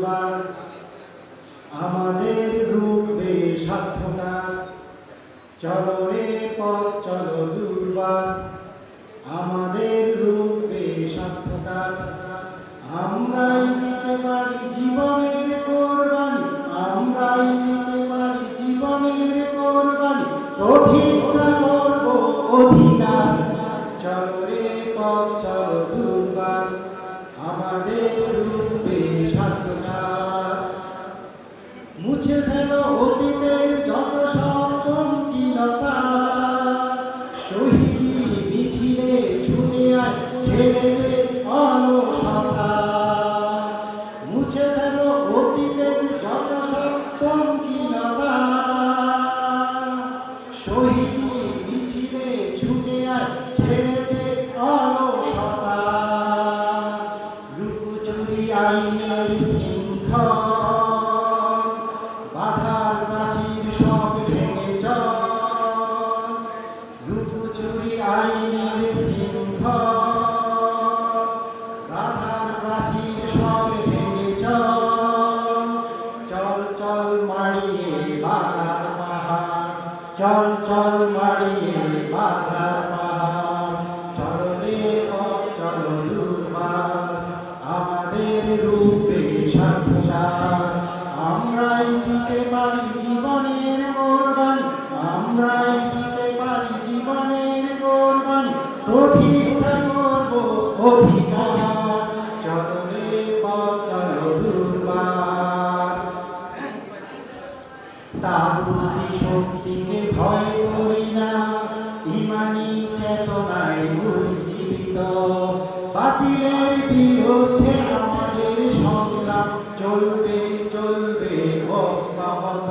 দুর্বার আমাদের রূপে সার্থকার চলো রে পথ চলো দুর্বার আমাদের রূপে সার্থকার আমরাই দিতে পারি জীবনের কোরবানি আমরাই দিতে পারি জীবনের কোরবানি প্রতিষ্ঠা করব অধিকার চলো রে পথ চলো দুর্বার আমাদের রূপে সার্থকার মুছে ফেলো অতীতের যত সব পঙ্কিলতা শহীদ মিছিলে ছুটে আয় ছেড়ে দে অলসতা মুছে ফেলো অতীতের যত সব পঙ্কিলতা শহীদ মিছিলে ছুটে আয় ছেড়ে দে অলসতা লুকোচুরি আইনের শৃঙ্খল বাধার প্রাচীর সব ভেঙে চল লুকোচুরি আইনের শৃঙ্খল বাধার প্রাচীর সব ভেঙে চল চল চল মারিয়ে বাধার পাহাড় চল চল মারিয়ে বাধার পাহাড় চলো রে পথ চলো দুর্বার আমাদের রূপে সার্থকার আমরাই দিতে পারি জীবনের কোরবানি আমরাই দিতে পারি জীবনের কোরবানি প্রতিষ্ঠা করব অধিকার চলো রে পথ চলো দুর্বার তাগুতি শক্তিকে ভয় করি না ইমানি চেতনায় উজ্জীবিত বাতিলের বিরুদ্ধে আমাদের সংগ্রাম চলবে চলবে অব্যাহত